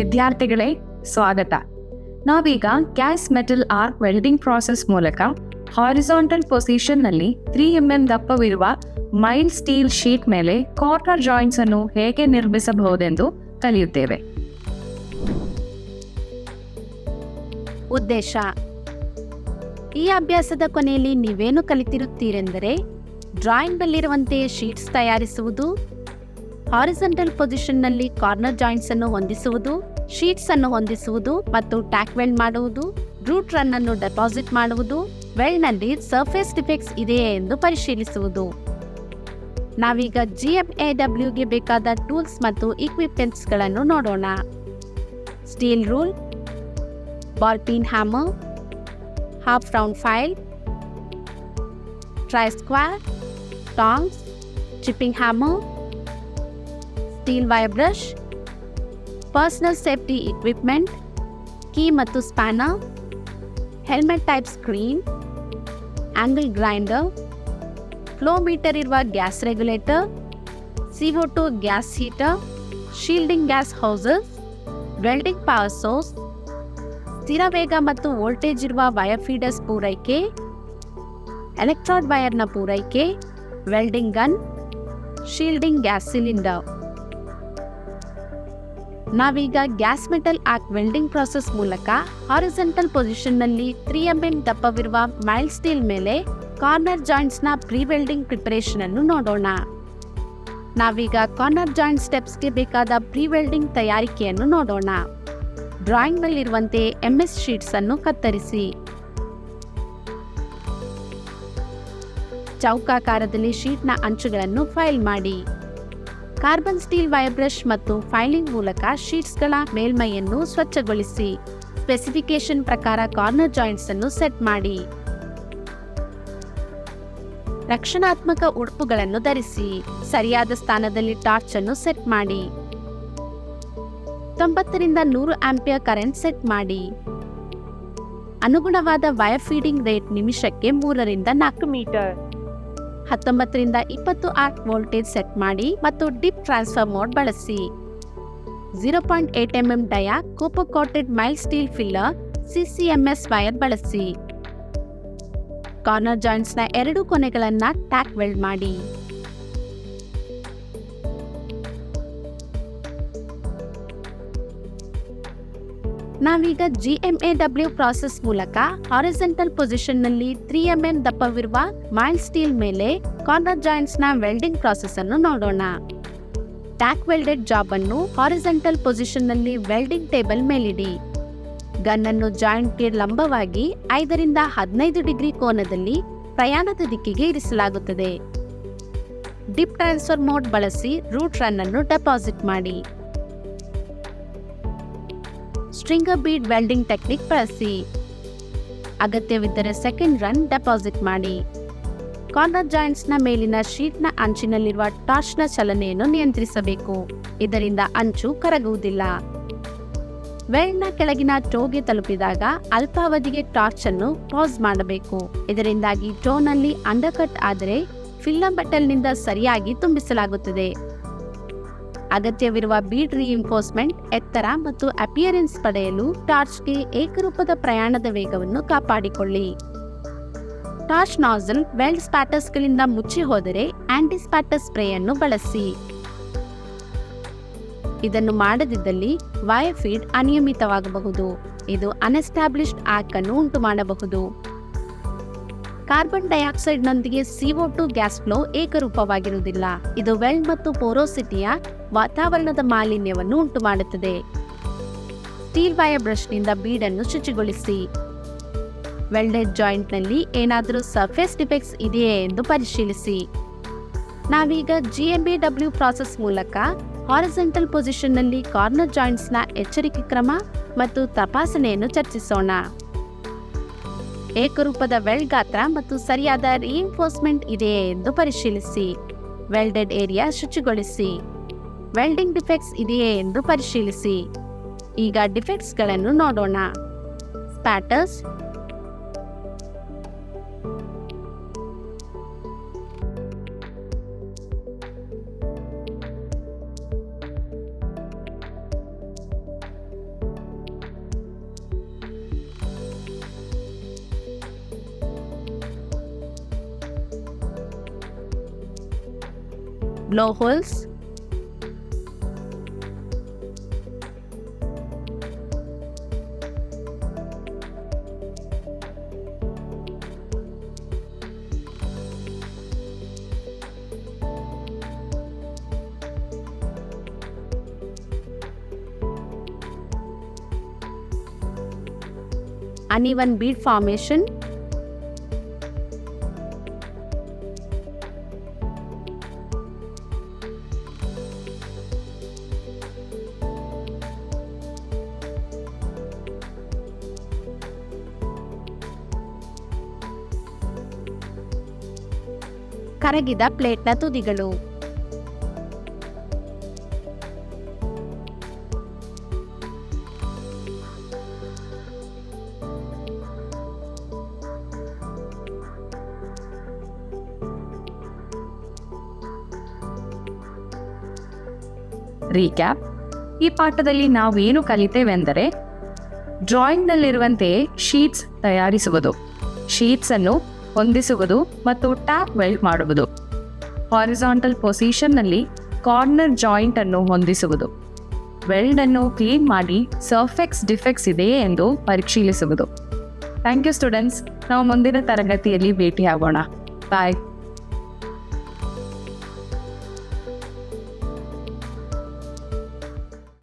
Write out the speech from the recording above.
ವಿದ್ಯಾರ್ಥಿಗಳೇ, ಸ್ವಾಗತ. ನಾವೀಗ gas metal arc welding process ಮೂಲಕ ಹಾರಿಜಾಂಟಲ್ ಪೊಸಿಷನ್ನಲ್ಲಿ 3mm ದಪ್ಪವಿರುವ ಮೈಲ್ಡ್ ಸ್ಟೀಲ್ ಶೀಟ್ ಮೇಲೆ ಕಾರ್ನರ್ ಜಾಯಿಂಟ್ಸ್ ಅನ್ನು ಹೇಗೆ ನಿರ್ಮಿಸಬಹುದೆಂದು ಕಲಿಯುತ್ತೇವೆ. ಉದ್ದೇಶ: ಈ ಅಭ್ಯಾಸದ ಕೊನೆಯಲ್ಲಿ ನೀವೇನು ಕಲಿತಿರುತ್ತೀರೆಂದರೆ ಡ್ರಾಯಿಂಗ್ನಲ್ಲಿರುವಂತೆ ಶೀಟ್ಸ್ ತಯಾರಿಸುವುದು, ಹಾರಿಜಾಂಟಲ್ ಪೊಸಿಷನ್ನಲ್ಲಿ ಕಾರ್ನರ್ ಜಾಯಿಂಟ್ಸ್ ಅನ್ನು ಹೊಂದಿಸುವುದು, ಶೀಟ್ಸ್ ಅನ್ನು ಹೊಂದಿಸುವುದು ಮತ್ತು ಟ್ಯಾಕ್ ವೆಲ್ಡ್ ಮಾಡುವುದು, ರೂಟ್ ರನ್ ಅನ್ನು ಡೆಪಾಸಿಟ್ ಮಾಡುವುದು, ವೆಲ್ಡ್ನಲ್ಲಿ ಸರ್ಫೇಸ್ ಡಿಫೆಕ್ಟ್ಸ್ ಇದೆಯೇ ಎಂದು ಪರಿಶೀಲಿಸುವುದು. ನಾವೀಗ GMAWಗೆ ಬೇಕಾದ ಟೂಲ್ಸ್ ಮತ್ತು ಇಕ್ವಿಪ್ಮೆಂಟ್ಸ್ಗಳನ್ನು ನೋಡೋಣ. Steel rule, ball peen hammer, half round file, try square, tongs, chipping hammer, steel wire brush, personal safety equipment, key ಮತ್ತು spanner, helmet type screen, angle grinder, flow meter ಇರುವ gas regulator, CO2 gas heater, shielding gas hoses, welding power source, ಸ್ಥಿರ ವೇಗ ಮತ್ತು voltage ಇರುವ wire feeders ಪೂರೈಕೆ, electrode ವೈರ್ನ ಪೂರೈಕೆ, welding gun, shielding gas cylinder. ನಾವೀಗ gas metal arc welding process ಮೂಲಕ ಹಾರಿಜಾಂಟಲ್ ಪೊಸಿಷನ್ನಲ್ಲಿ 3mm ದಪ್ಪವಿರುವ ಮೈಲ್ಡ್ ಸ್ಟೀಲ್ ಮೇಲೆ ಕಾರ್ನರ್ ಜಾಯಿಂಟ್ಸ್ನ ಪ್ರೀ ವೆಲ್ಡಿಂಗ್ ಪ್ರಿಪರೇಷನ್ ಅನ್ನು ನೋಡೋಣ. ನಾವೀಗ ಕಾರ್ನರ್ ಜಾಯಿಂಟ್ ಸ್ಟೆಪ್ಸ್ಗೆ ಬೇಕಾದ ಪ್ರೀ ವೆಲ್ಡಿಂಗ್ ತಯಾರಿಕೆಯನ್ನು ನೋಡೋಣ. ಡ್ರಾಯಿಂಗ್ನಲ್ಲಿರುವಂತೆ MS ಶೀಟ್ಸ್ ಅನ್ನು ಕತ್ತರಿಸಿ. ಚೌಕಾಕಾರದಲ್ಲಿ ಶೀಟ್ನ ಅಂಚುಗಳನ್ನು ಫೈಲ್ ಮಾಡಿ. ಕಾರ್ಬನ್ ಸ್ಟೀಲ್ ವೈರ್ ಬ್ರಷ್ ಮತ್ತು ಫೈಲಿಂಗ್ ಮೂಲಕ ಶೀಟ್ಸ್ಗಳ ಮೇಲ್ಮೈಯನ್ನು ಸ್ವಚ್ಛಗೊಳಿಸಿ. ಸ್ಪೆಸಿಫಿಕೇಶನ್ ಪ್ರಕಾರ ಕಾರ್ನರ್ ಜಾಯಿಂಟ್ಸ್ ಅನ್ನು ಸೆಟ್ ಮಾಡಿ. ರಕ್ಷಣಾತ್ಮಕ ಉಡುಪುಗಳನ್ನು ಧರಿಸಿ. ಸರಿಯಾದ ಸ್ಥಾನದಲ್ಲಿ ಟಾರ್ಚ್ ಅನ್ನು ಸೆಟ್ ಮಾಡಿ. 90 ರಿಂದ 100 ಆಂಪಿಯರ್ ಕರೆಂಟ್ ಸೆಟ್ ಮಾಡಿ. ಅನುಗುಣವಾದ ವೈರ್ ಫೀಡಿಂಗ್ ರೇಟ್ ನಿಮಿಷಕ್ಕೆ 3 ರಿಂದ 4 ಮೀಟರ್. 19 ರಿಂದ 20 ಆರ್ಕ್ ವೋಲ್ಟೇಜ್ ಸೆಟ್ ಮಾಡಿ ಮತ್ತು ಡಿಪ್ ಟ್ರಾನ್ಸ್ಫರ್ ಮೋಡ್ ಬಳಸಿ. 0.8 mm dia copper coated mild steel filler CCMS wire ಬಳಸಿ. ಕಾರ್ನರ್ ಜಾಯಿಂಟ್ಸ್ನ 2 ಕೊನೆಗಳನ್ನು ಟ್ಯಾಕ್ ವೆಲ್ಡ್ ಮಾಡಿ. ನಾವೀಗ GMAW ಪ್ರಾಸೆಸ್ ಮೂಲಕ ಹಾರಿಜಾಂಟಲ್ ಪೊಸಿಷನ್ನಲ್ಲಿ 3mm ದಪ್ಪವಿರುವ ಮೈಲ್ಡ್ ಸ್ಟೀಲ್ ಮೇಲೆ ಕಾರ್ನರ್ ಜಾಯಿಂಟ್ಸ್ನ ವೆಲ್ಡಿಂಗ್ ಪ್ರಾಸೆಸ್ ಅನ್ನು ನೋಡೋಣ. ಟ್ಯಾಕ್ ವೆಲ್ಡೆಡ್ ಜಾಬ್ ಅನ್ನು ಹಾರಿಜಾಂಟಲ್ ಪೊಸಿಷನ್ನಲ್ಲಿ ವೆಲ್ಡಿಂಗ್ ಟೇಬಲ್ ಮೇಲಿಡಿ. ಗನ್ ಅನ್ನು ಜಾಯಿಂಟ್ಗೆ ಲಂಬವಾಗಿ 5 ರಿಂದ 15 ಡಿಗ್ರಿ ಕೋನದಲ್ಲಿ ಪ್ರಯಾಣದ ದಿಕ್ಕಿಗೆ ಇರಿಸಲಾಗುತ್ತದೆ. ಡಿಪ್ ಟ್ರಾನ್ಸ್ಫರ್ ಮೋಡ್ ಬಳಸಿ ರೂಟ್ ರನ್ ಅನ್ನು ಡೆಪಾಸಿಟ್ ಮಾಡಿ. ಸ್ಟ್ರಿಂಗರ್ ಬೀಡ್ ವೆಲ್ಡಿಂಗ್ ಟೆಕ್ನಿಕ್ ಬಳಸಿ. ಅಗತ್ಯವಿದ್ದರೆ ಸೆಕೆಂಡ್ ರನ್ ಡೆಪಾಸಿಟ್ ಮಾಡಿ. ಕಾರ್ನರ್ ಜಾಯಿಂಟ್ಸ್ನ ಮೇಲಿನ ಶೀಟ್ನ ಅಂಚಿನಲ್ಲಿರುವ ಟಾರ್ಚ್ನ ಚಲನೆಯನ್ನು ನಿಯಂತ್ರಿಸಬೇಕು. ಇದರಿಂದ ಅಂಚು ಕರಗುವುದಿಲ್ಲ. ವೆಲ್ಡ್ನ ಕೆಳಗಿನ ಟೋಗೆ ತಲುಪಿದಾಗ ಅಲ್ಪಾವಧಿಗೆ ಟಾರ್ಚ್ ಅನ್ನು ಪಾಸ್ ಮಾಡಬೇಕು. ಇದರಿಂದಾಗಿ ಟೋನಲ್ಲಿ ಅಂಡರ್ಕಟ್ ಆದರೆ ಫಿಲ್ಲರ್ ಮೆಟಲ್ನಿಂದ ಸರಿಯಾಗಿ ತುಂಬಿಸಲಾಗುತ್ತದೆ. ಅಗತ್ಯವಿರುವ ಬೀಡ್ ರಿಇನ್ಫೋರ್ಸ್ಮೆಂಟ್, ಎತ್ತರ ಮತ್ತು ಅಪಿಯರೆನ್ಸ್ ಪಡೆಯಲು ಟಾರ್ಚ್ಗೆ ಏಕರೂಪದ ಪ್ರಯಾಣದ ವೇಗವನ್ನು ಕಾಪಾಡಿಕೊಳ್ಳಿ. ಟಾರ್ಚ್ ನಾಸಲ್ ವೆಲ್ಡ್ ಸ್ಪ್ಯಾಟರ್ಸ್ಗಳಿಂದ ಮುಚ್ಚಿ ಹೋದರೆ ಆಂಟಿ ಸ್ಪ್ಯಾಟರ್ ಸ್ಪ್ರೇ ಅನ್ನು ಬಳಸಿ. ಇದನ್ನು ಮಾಡದಿದ್ದಲ್ಲಿ ವೈರ್ ಫೀಡ್ ಅನಿಯಮಿತವಾಗಬಹುದು. ಇದು ಅನ್ಎಸ್ಟಾಬ್ಲಿಷ್ಡ್ ಆರ್ಕ್ ಅನ್ನು ಉಂಟು ಮಾಡಬಹುದು. ಕಾರ್ಬನ್ ಡೈಆಕ್ಸೈಡ್ನೊಂದಿಗೆ CO2 ಗ್ಯಾಸ್ ಫ್ಲೋ ಏಕರೂಪವಾಗಿರುವುದಿಲ್ಲ. ಇದು ವೆಲ್ಡ್ ಮತ್ತು ಪೋರೋಸಿಟಿಯ ವಾತಾವರಣದ ಮಾಲಿನ್ಯವನ್ನು ಉಂಟುಮಾಡುತ್ತದೆ. ಸ್ಟೀಲ್ ವೈರ್ ಬ್ರಷ್ನಿಂದ ಬೀಡನ್ನು ಶುಚಿಗೊಳಿಸಿ. ವೆಲ್ಡೆಡ್ ಜಾಯಿಂಟ್ನಲ್ಲಿ ಏನಾದರೂ ಸರ್ಫೇಸ್ ಡಿಫೆಕ್ಟ್ಸ್ ಇದೆಯೇ ಎಂದು ಪರಿಶೀಲಿಸಿ. ನಾವೀಗ GMAW ಪ್ರಾಸೆಸ್ ಮೂಲಕ ಹಾರಿಜಾಂಟಲ್ ಪೊಸಿಷನ್ನಲ್ಲಿ ಕಾರ್ನರ್ ಜಾಯಿಂಟ್ಸ್ನ ಎಚ್ಚರಿಕೆ ಕ್ರಮ ಮತ್ತು ತಪಾಸಣೆಯನ್ನು ಚರ್ಚಿಸೋಣ. ಏಕರೂಪದ ವೆಲ್ಡ್ ಗಾತ್ರ ಮತ್ತು ಸರಿಯಾದ ರಿಇನ್ಫೋರ್ಸ್ಮೆಂಟ್ ಇದೆಯೇ ಎಂದು ಪರಿಶೀಲಿಸಿ. ವೆಲ್ಡೆಡ್ ಏರಿಯಾ ಶುಚಿಗೊಳಿಸಿ. ವೆಲ್ಡಿಂಗ್ ಡಿಫೆಕ್ಟ್ಸ್ ಇದೆಯೇ ಎಂದು ಪರಿಶೀಲಿಸಿ. ಈಗ ಡಿಫೆಕ್ಟ್ಸ್ಗಳನ್ನು ನೋಡೋಣ. Spatters, blow holes, uneven bead formation, ಕರಗಿದ ಪ್ಲೇಟ್ನ ತುದಿಗಳು. ರೀಕ್ಯಾಪ್: ಈ ಪಾಠದಲ್ಲಿ ನಾವೇನು ಕಲಿತೇವೆಂದರೆ ಡ್ರಾಯಿಂಗ್ನಲ್ಲಿರುವಂತೆ ಶೀಟ್ಸ್ ತಯಾರಿಸುವುದು, ಶೀಟ್ಸ್ ಅನ್ನು ಹೊಂದಿಸುವುದು ಮತ್ತು ಟ್ಯಾಪ್ ವೆಲ್ಡ್ ಮಾಡುವುದು, ಹಾರಿಜಾಂಟಲ್ ಪೊಸಿಷನ್ನಲ್ಲಿ ಕಾರ್ನರ್ ಜಾಯಿಂಟ್ ಅನ್ನು ಹೊಂದಿಸುವುದು, ವೆಲ್ಡ್ ಅನ್ನು ಕ್ಲೀನ್ ಮಾಡಿ ಸರ್ಫೆಕ್ಸ್ ಡಿಫೆಕ್ಟ್ಸ್ ಇದೆಯೇ ಎಂದು ಪರಿಶೀಲಿಸುವುದು. Thank you students. ನಾವು ಮುಂದಿನ ತರಗತಿಯಲ್ಲಿ ಭೇಟಿಯಾಗೋಣ. ಬಾಯ್.